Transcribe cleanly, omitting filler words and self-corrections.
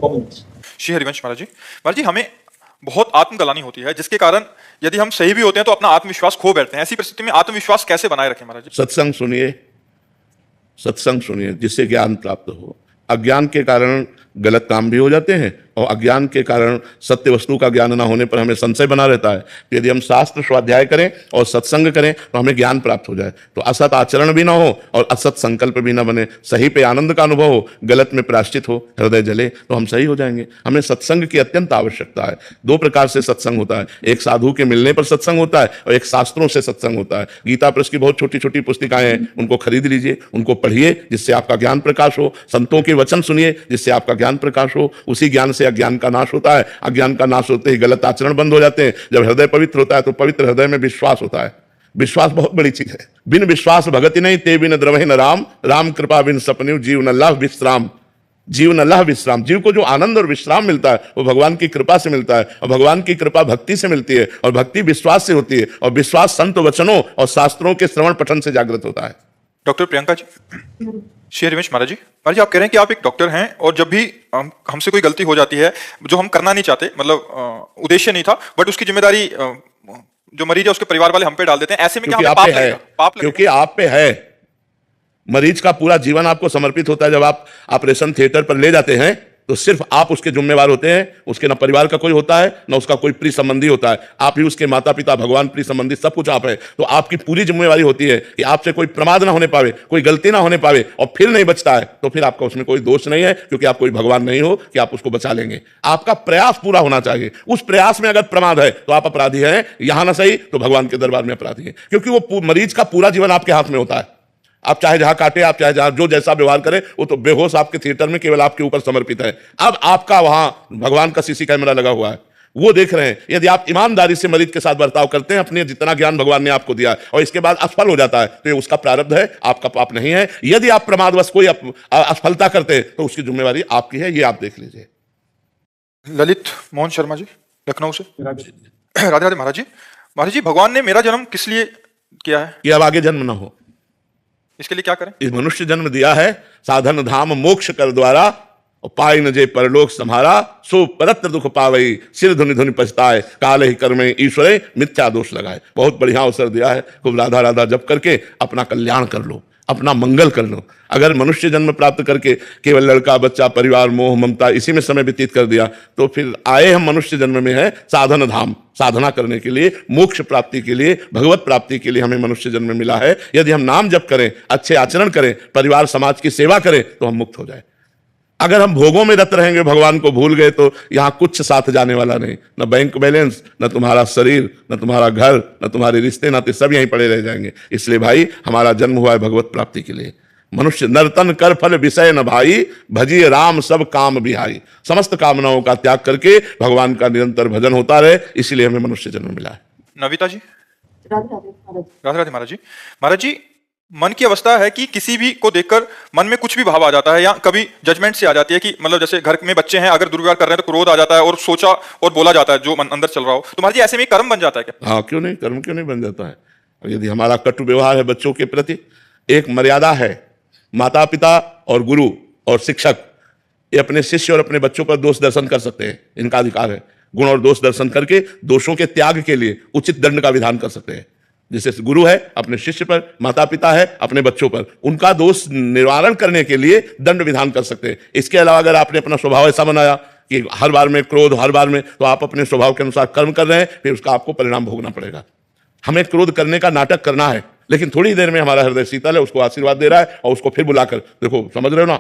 performance. Shri Harivansh महाराज जी हमें बहुत आत्मग्लानि होती है, जिसके कारण यदि हम सही भी होते हैं तो अपना आत्मविश्वास खो बैठते हैं। ऐसी परिस्थिति में आत्मविश्वास कैसे बनाए रखें महाराज जी? सत्संग सुनिए जिससे ज्ञान प्राप्त हो। अज्ञान के कारण गलत काम भी हो जाते हैं और अज्ञान के कारण सत्य वस्तु का ज्ञान ना होने पर हमें संशय बना रहता है। तो यदि हम शास्त्र स्वाध्याय करें और सत्संग करें तो हमें ज्ञान प्राप्त हो जाए, तो असत आचरण भी ना हो और असत संकल्प भी ना बने, सही पे आनंद का अनुभव हो, गलत में प्रायश्चित हो, हृदय जले, तो हम सही हो जाएंगे। हमें सत्संग की अत्यंत आवश्यकता है। दो प्रकार से सत्संग होता है, एक साधु के मिलने पर सत्संग होता है और एक शास्त्रों से सत्संग होता है। गीता प्रेस की बहुत छोटी छोटी पुस्तिकाएं हैं, उनको खरीद लीजिए, उनको पढ़िए जिससे आपका ज्ञान प्रकाश हो। संतों के वचन सुनिए जिससे आपका ज्ञान प्रकाश हो। उसी ज्ञान से अज्ञान का नाश होता है। अज्ञान का नाश होते ही गलत आचरण बंद हो जाते हैं। जब हृदय पवित्र होता है तो पवित्र हृदय में विश्वास होता है। विश्वास बहुत बड़ी चीज है। बिन विश्वास भगति नहीं, ते बिन द्रवहि न राम, राम कृपा बिन सपन्यु, जीव न लह विश्राम। जीव न लह विश्राम, जीव को जो आनंद और विश्राम मिलता है वो भगवान की कृपा से मिलता है और भगवान की कृपा भक्ति से मिलती है और भक्ति विश्वास से होती है और विश्वास संत वचनों और शास्त्रों के श्रवण पठन से जागृत होता है। डॉक्टर प्रियंका जी, श्री हरिवंश महाराज जी आप कह रहे हैं कि आप एक डॉक्टर हैं और जब भी हमसे कोई गलती हो जाती है जो हम करना नहीं चाहते, मतलब उद्देश्य नहीं था, बट उसकी जिम्मेदारी जो मरीज है उसके परिवार वाले हम पे डाल देते हैं, ऐसे में क्या हमें पाप लगेगा? क्योंकि आप पे है। मरीज का पूरा जीवन आपको समर्पित होता है। जब आप ऑपरेशन थिएटर पर ले जाते हैं तो सिर्फ आप उसके जिम्मेवार होते हैं। उसके ना परिवार का कोई होता है ना उसका कोई प्रिय संबंधी होता है। आप ही उसके माता पिता, भगवान, प्रिय संबंधी, सब कुछ आप है। तो आपकी पूरी जिम्मेवारी होती है कि आपसे कोई प्रमाद ना होने पावे, कोई गलती ना होने पावे, और फिर नहीं बचता है तो फिर आपका उसमें कोई दोष नहीं है, क्योंकि आप कोई भगवान नहीं हो कि आप उसको बचा लेंगे। आपका प्रयास पूरा होना चाहिए। उस प्रयास में अगर प्रमाद है तो आप अपराधी हैं, यहां ना सही तो भगवान के दरबार में अपराधी हैं, क्योंकि वो मरीज का पूरा जीवन आपके हाथ में होता है। आप चाहे जहां काटे, आप चाहे जहां जो जैसा व्यवहार करें, वो तो बेहोश आपके थिएटर में केवल आपके ऊपर समर्पित है। अब आपका वहां भगवान का सीसी कैमरा लगा हुआ है, वो देख रहे हैं। यदि आप ईमानदारी से मरीज के साथ बर्ताव करते हैं, अपने जितना ज्ञान भगवान ने आपको दिया और इसके बाद असफल हो जाता है तो ये उसका प्रारब्ध है, आपका पाप नहीं है। यदि आप प्रमादवश कोई असफलता करते हैं तो उसकी जिम्मेवारी आपकी है, ये आप देख लीजिए। ललित मोहन शर्मा जी, लखनऊ से। राधे राधे महाराज जी भगवान ने मेरा जन्म किस लिए किया है? कि अब आगे जन्म ना हो, इसके लिए क्या करें? इस मनुष्य जन्म दिया है साधन धाम मोक्ष कर द्वारा, और पाई न जे परलोक सम्हारा, सो परत्र दुख पावई, सिर धुनि धुनि पछताए, काल ही कर्मे ईश्वरे मिथ्या दोष लगाए। बहुत बढ़िया अवसर दिया है। खूब राधा राधा जप करके अपना कल्याण कर लो, अपना मंगल कर लो। अगर मनुष्य जन्म प्राप्त करके केवल लड़का बच्चा, परिवार, मोह ममता इसी में समय व्यतीत कर दिया तो फिर आए हम मनुष्य जन्म में है साधन धाम, साधना करने के लिए, मोक्ष प्राप्ति के लिए, भगवत प्राप्ति के लिए हमें मनुष्य जन्म मिला है। यदि हम नाम जप करें, अच्छे आचरण करें, परिवार समाज की सेवा करें तो हम मुक्त हो जाए। अगर हम भोगों में रत रहेंगे, भगवान को भूल गए, तो यहां कुछ साथ जाने वाला नहीं, न बैंक बैलेंस, न तुम्हारा शरीर, न तुम्हारा घर, न तुम्हारे रिश्ते, नाते, सब यहीं पड़े रह जाएंगे। इसलिए भाई हमारा जन्म हुआ है भगवत प्राप्ति के लिए। मनुष्य नर्तन कर फल विषय न भाई, भजिए राम सब काम बिहाई। समस्त कामनाओं का त्याग करके भगवान का निरंतर भजन होता रहे, इसलिए हमें मनुष्य जन्म मिला है। नविता जी, राधे राधे महाराज जी मन की अवस्था है कि किसी भी को देखकर मन में कुछ भी भाव आ जाता है, या कभी जजमेंट से आ जाती है कि मतलब जैसे घर में बच्चे हैं, अगर दुर्व्यवहार कर रहे हैं तो क्रोध आ जाता है और सोचा और बोला जाता है जो मन अंदर चल रहा हो। तो महाराज जी ऐसे में कर्म बन जाता है क्या? हाँ, क्यों नहीं, कर्म क्यों नहीं बन जाता है। यदि हमारा कटु व्यवहार है बच्चों के प्रति, एक मर्यादा है। माता पिता और गुरु और शिक्षक ये अपने शिष्य और अपने बच्चों पर दोष दर्शन कर सकते हैं, इनका अधिकार है। गुण और दोष दर्शन करके दोषों के त्याग के लिए उचित दंड का विधान कर सकते हैं। जैसे गुरु है अपने शिष्य पर, माता पिता है अपने बच्चों पर, उनका दोष निवारण करने के लिए दंड विधान कर सकते हैं। इसके अलावा अगर आपने अपना स्वभाव ऐसा बनाया कि हर बार में क्रोध, हर बार में, तो आप अपने स्वभाव के अनुसार कर्म कर रहे हैं, फिर उसका आपको परिणाम भोगना पड़ेगा। हमें क्रोध करने का नाटक करना है, लेकिन थोड़ी देर में हमारा हृदय शीतल है, उसको आशीर्वाद दे रहा है और उसको फिर बुलाकर देखो, समझ रहे हो ना।